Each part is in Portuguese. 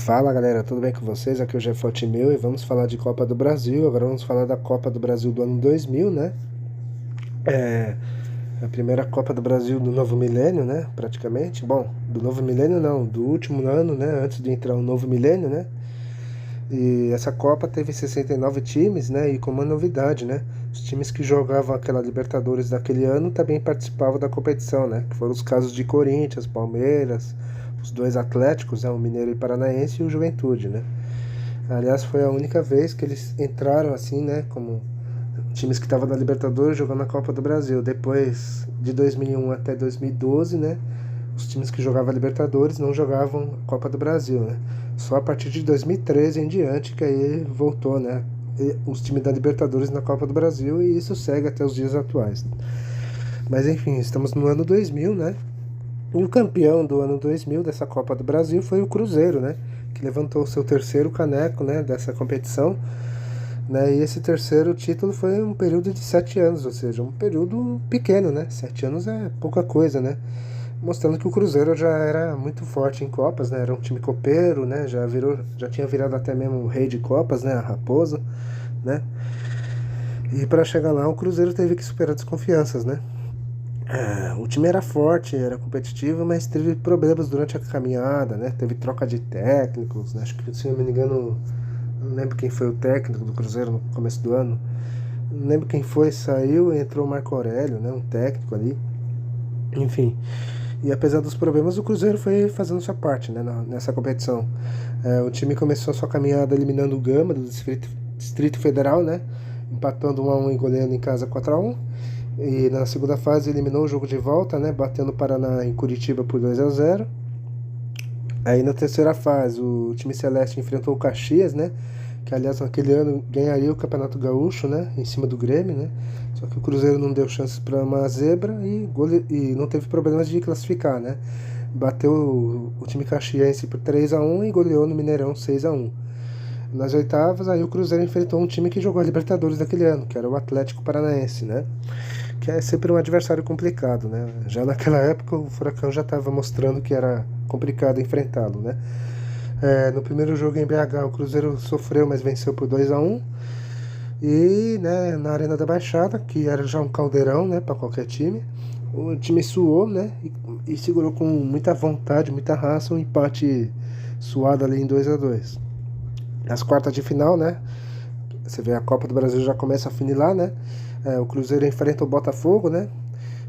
Fala galera, tudo bem com vocês? Aqui é o Jeff Otimil e vamos falar de Copa do Brasil. Agora vamos falar da Copa do Brasil do ano 2000, né? É a primeira Copa do Brasil do novo milênio, né? Praticamente. Bom, do novo milênio não, do último ano, né? Antes de entrar o novo milênio, né? E essa Copa teve 69 times, né? E com uma novidade, né? Os times que jogavam aquela Libertadores daquele ano também participavam da competição, né? Que foram os casos de Corinthians, Palmeiras, os dois Atléticos, né? O Mineiro e Paranaense e o Juventude, né? Aliás, foi a única vez que eles entraram assim, né? Como times que estavam na Libertadores jogando a Copa do Brasil. Depois de 2001 até 2012, né? Os times que jogavam a Libertadores não jogavam a Copa do Brasil, né? Só a partir de 2013 em diante que aí voltou, né? Os times da Libertadores na Copa do Brasil e isso segue até os dias atuais. Mas enfim, estamos no ano 2000, né? E o campeão do ano 2000 dessa Copa do Brasil foi o Cruzeiro, né? Que levantou o seu terceiro caneco, né? Dessa competição, né? E esse terceiro título foi um período de 7 anos, ou seja, um período pequeno, né? 7 anos é pouca coisa, né? Mostrando que o Cruzeiro já era muito forte em Copas, né? Era um time copeiro, né? Já tinha virado até mesmo o rei de Copas, né? A Raposa, né? E para chegar lá, o Cruzeiro teve que superar desconfianças, né? O time era forte, era competitivo, mas teve problemas durante a caminhada, né? Teve troca de técnicos, né? Acho que, se não me engano, não lembro quem foi o técnico do Cruzeiro no começo do ano. Não lembro quem foi, saiu e entrou o Marco Aurélio, né? Um técnico ali. Enfim. E apesar dos problemas, o Cruzeiro foi fazendo sua parte, né? Nessa competição. O time começou a sua caminhada eliminando o Gama do Distrito Federal, né? Empatando 1-1 e goleando em casa 4-1. E na segunda fase eliminou o jogo de volta, né? Batendo o Paraná em Curitiba por 2-0. Aí na terceira fase o time celeste enfrentou o Caxias, né? Que aliás naquele ano ganharia o Campeonato Gaúcho, né? Em cima do Grêmio, né? Só que o Cruzeiro não deu chances para uma zebra e não teve problemas de classificar, né? Bateu o time caxiense por 3-1 e goleou no Mineirão 6-1. Nas oitavas, aí o Cruzeiro enfrentou um time que jogou a Libertadores daquele ano, que era o Atlético Paranaense, né? Que é sempre um adversário complicado, né? Já naquela época o Furacão já estava mostrando que era complicado enfrentá-lo, né? No primeiro jogo em BH o Cruzeiro sofreu, mas venceu por 2-1. E, né, na Arena da Baixada, que era já um caldeirão, né, para qualquer time, o time suou, né, e segurou com muita vontade, muita raça, um empate suado ali em 2-2. Nas quartas de final, né, você vê a Copa do Brasil já começa a funilar, né, o Cruzeiro enfrenta o Botafogo, né,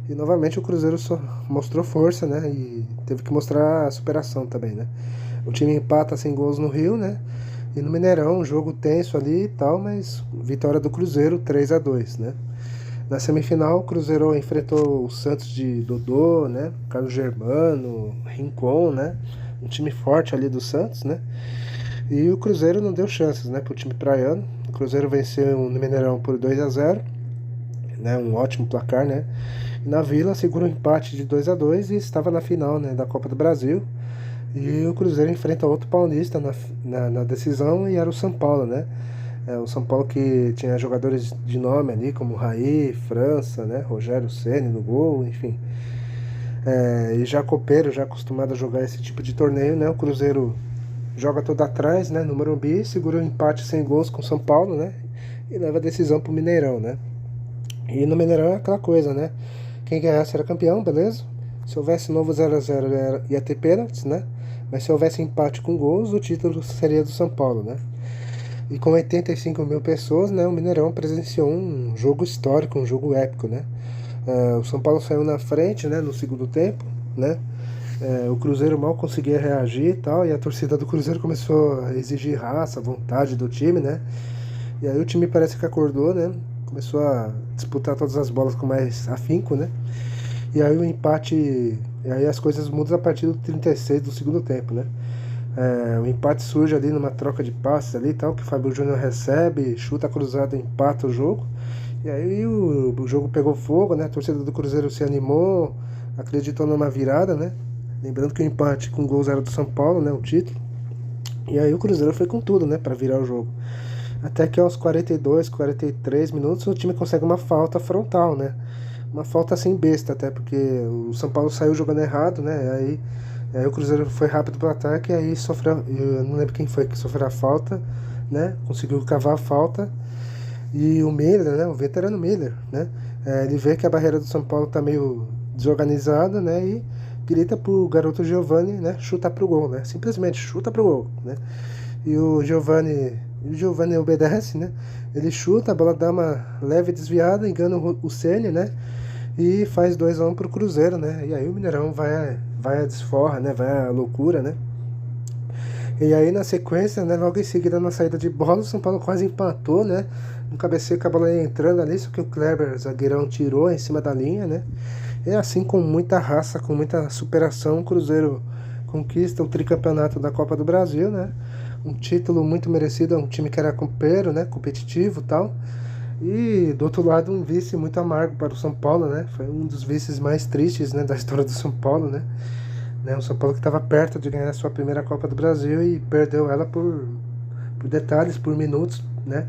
e novamente o Cruzeiro só mostrou força, né, e teve que mostrar a superação também, né. O time empata sem gols no Rio, né, e no Mineirão, um jogo tenso ali e tal, mas vitória do Cruzeiro 3-2, né? Na semifinal, o Cruzeiro enfrentou o Santos de Dodô, né? Carlos Germano, Rincon, né? Um time forte ali do Santos, né? E o Cruzeiro não deu chances, né, pro time praiano. O Cruzeiro venceu no Mineirão por 2-0, né? Um ótimo placar, né? E na Vila segurou um empate de 2-2 e estava na final, né, da Copa do Brasil. E o Cruzeiro enfrenta outro paulista na decisão e era o São Paulo, né? O São Paulo que tinha jogadores de nome ali, como Raí, França, né? Rogério Ceni no gol, enfim. E já copeiro, já acostumado a jogar esse tipo de torneio, né? O Cruzeiro joga todo atrás, né? No Morumbi, segura um empate sem gols com o São Paulo, né? E leva a decisão pro Mineirão, né? E no Mineirão é aquela coisa, né? Quem ganhasse era campeão, beleza? Se houvesse novo 0-0 ia ter pênaltis, né? Mas se houvesse empate com gols, o título seria do São Paulo, né? E com 85 mil pessoas, né, o Mineirão presenciou um jogo histórico, um jogo épico, né? O São Paulo saiu na frente, né, no segundo tempo, né? O Cruzeiro mal conseguia reagir e tal, e a torcida do Cruzeiro começou a exigir raça, vontade do time, né? E aí o time parece que acordou, né? Começou a disputar todas as bolas com mais afinco, né? E aí o empate. E aí as coisas mudam a partir do 36 do segundo tempo, né? O empate surge ali numa troca de passes ali e tal, que o Fábio Júnior recebe, chuta cruzado, empata o jogo. E aí o jogo pegou fogo, né? A torcida do Cruzeiro se animou, acreditou numa virada, né? Lembrando que o empate com gols era do São Paulo, né? O título. E aí o Cruzeiro foi com tudo, né? Pra virar o jogo. Até que aos 42, 43 minutos o time consegue uma falta frontal, né? Uma falta assim besta, até porque o São Paulo saiu jogando errado, né? Aí Aí o Cruzeiro foi rápido pro ataque, e aí sofreu, eu não lembro quem foi que sofreu a falta, né? Conseguiu cavar a falta. E o Miller, né, o veterano Miller, né, ele vê que a barreira do São Paulo tá meio desorganizada, né, e grita pro garoto Giovani, né, chutar pro gol, né, simplesmente chuta pro gol, né. E o Giovani obedece, né, ele chuta, a bola dá uma leve desviada, engana o Ceni, né, e faz 2-1 pro Cruzeiro, né, e aí o Mineirão vai a desforra, né, vai a loucura, né. E aí na sequência, né, logo em seguida na saída de bola, o São Paulo quase empatou, né, um cabeceio com a bola ia entrando ali, só que o Kleber, zagueirão, tirou em cima da linha, né. E assim, com muita raça, com muita superação, o Cruzeiro conquista o tricampeonato da Copa do Brasil, né, um título muito merecido, um time que era compeiro, né, competitivo e tal. E do outro lado, um vice muito amargo para o São Paulo, né, foi um dos vices mais tristes, né, da história do São Paulo, né. O São Paulo que estava perto de ganhar a sua primeira Copa do Brasil e perdeu ela por detalhes, por minutos, né?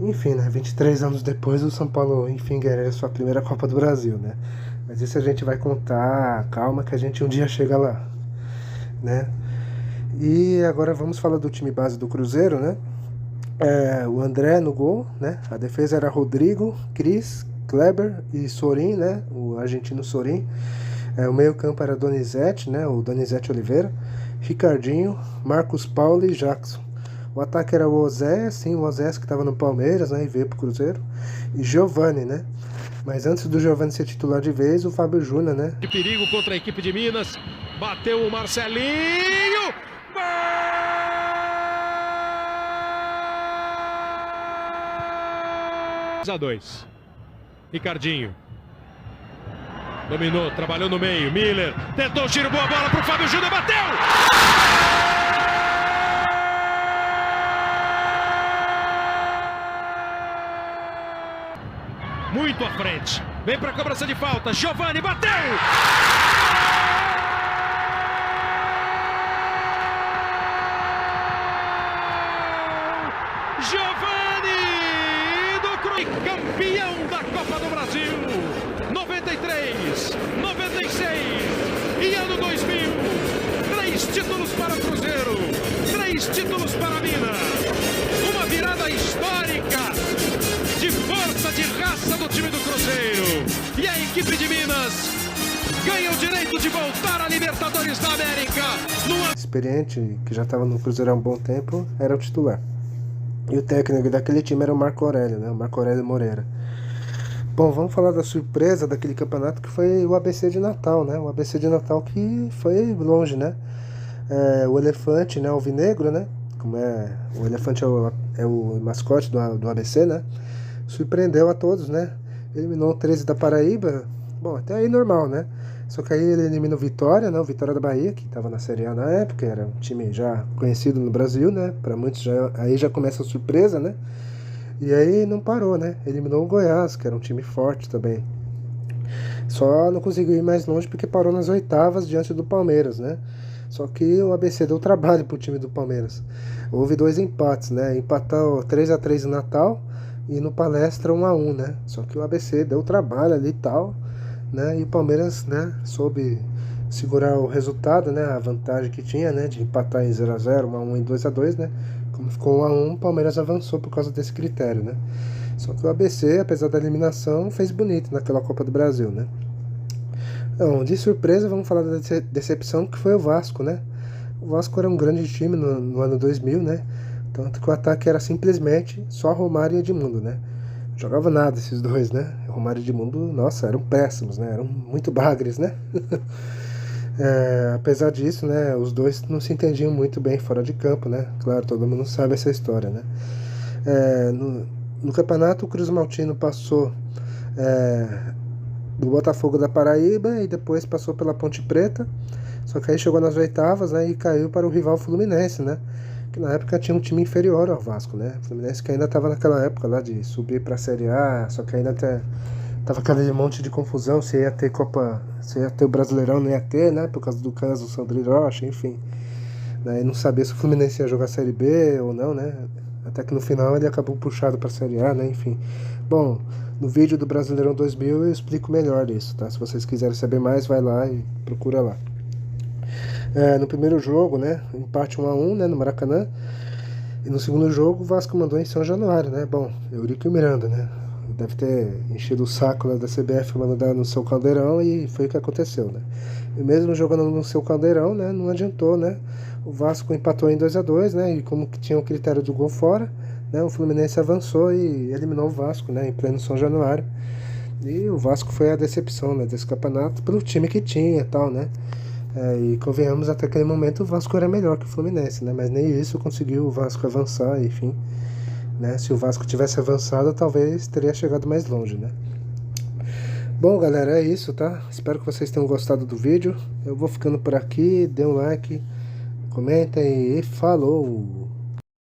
Enfim, né? 23 anos depois, o São Paulo, enfim, ganhou a sua primeira Copa do Brasil, né? Mas isso a gente vai contar, calma que a gente um dia chega lá, né? E agora vamos falar do time base do Cruzeiro, né? O André no gol, né? A defesa era Rodrigo, Cris, Kleber e Sorin, né? O argentino Sorin. O meio-campo era Donizete, né? O Donizete Oliveira, Ricardinho, Marcos Paulo e Jackson. O ataque era o Osés, sim, o Osés que estava no Palmeiras, né? E veio pro Cruzeiro. E Giovani, né? Mas antes do Giovani ser titular de vez, o Fábio Júnior, né? De perigo contra a equipe de Minas. Bateu o Marcelinho. 2-2. Ricardinho. Dominou, trabalhou no meio. Miller tentou o tiro, boa bola pro Fábio Júnior, bateu! Muito à frente. Vem pra cobrança de falta. Giovani bateu! Giovani do Cruzeiro, campeão da Copa do Brasil. 93, 96 e ano 2000. 3 títulos para o Cruzeiro, 3 títulos para Minas. Uma virada histórica de força, de raça do time do Cruzeiro. E a equipe de Minas ganha o direito de voltar à Libertadores da América. Experiente, que já estava no Cruzeiro há um bom tempo, era o titular. E o técnico daquele time era o Marco Aurélio, né? O Marco Aurélio Moreira. Bom, vamos falar da surpresa daquele campeonato que foi o ABC de Natal, né? O ABC de Natal que foi longe, né? O elefante, né? Alvinegro, né? O elefante é o mascote do ABC, né? Surpreendeu a todos, né? Eliminou o 13 da Paraíba. Bom, até aí normal, né? Só que aí ele elimina o Vitória, né? O Vitória da Bahia, que estava na Série A na época, era um time já conhecido no Brasil, né? Para muitos aí já começa a surpresa, né? E aí não parou, né? Eliminou o Goiás, que era um time forte também. Só não conseguiu ir mais longe porque parou nas oitavas diante do Palmeiras, né? Só que o ABC deu trabalho pro time do Palmeiras. Houve 2 empates, né? Empatou 3-3 em Natal e no Palestra 1-1, né? Só que o ABC deu trabalho ali e tal, né? E o Palmeiras, né, soube segurar o resultado, né? A vantagem que tinha, né, de empatar em 0-0, 1-1 e 2-2, né? Como ficou 1-1, o Palmeiras avançou por causa desse critério, né? Só que o ABC, apesar da eliminação, fez bonito naquela Copa do Brasil, né? Então, de surpresa, vamos falar da decepção que foi o Vasco, né? O Vasco era um grande time no ano 2000, né? Tanto que o ataque era simplesmente só Romário e Edmundo, né? Não jogava nada esses dois, né? Romário e Edmundo, nossa, eram péssimos, né? Eram muito bagres, né? Apesar disso, né? Os dois não se entendiam muito bem fora de campo, né? Claro, todo mundo sabe essa história, né? No campeonato, o Cruz Maltino passou do Botafogo da Paraíba e depois passou pela Ponte Preta. Só que aí chegou nas oitavas, né, e caiu para o rival Fluminense, né? Que na época tinha um time inferior ao Vasco, né? O Fluminense que ainda estava naquela época lá de subir para a Série A, só que ainda tava aquele monte de confusão, se ia ter Copa, se ia ter o Brasileirão, não ia ter, né? Por causa do caso do Sandro Rocha, enfim. Né? E não sabia se o Fluminense ia jogar Série B ou não, né? Até que no final ele acabou puxado para a Série A, né? Enfim. Bom, no vídeo do Brasileirão 2000 eu explico melhor isso, tá? Se vocês quiserem saber mais, vai lá e procura lá. No primeiro jogo, né, empate 1-1, né, no Maracanã. E no segundo jogo, o Vasco mandou em São Januário, né? Bom, Eurico Miranda, né? Deve ter enchido o saco lá da CBF mandando no seu caldeirão e foi o que aconteceu, né? E mesmo jogando no seu caldeirão, né, não adiantou, né? O Vasco empatou em 2-2, né? E como que tinha o critério do gol fora, né? O Fluminense avançou e eliminou o Vasco, né? Em pleno São Januário. E o Vasco foi a decepção, né, desse campeonato pelo time que tinha e tal, né? E convenhamos, até aquele momento o Vasco era melhor que o Fluminense, né? Mas nem isso conseguiu o Vasco avançar, enfim. Né? Se o Vasco tivesse avançado, talvez teria chegado mais longe, né? Bom, galera, é isso, tá? Espero que vocês tenham gostado do vídeo. Eu vou ficando por aqui, dê um like, comenta e falou!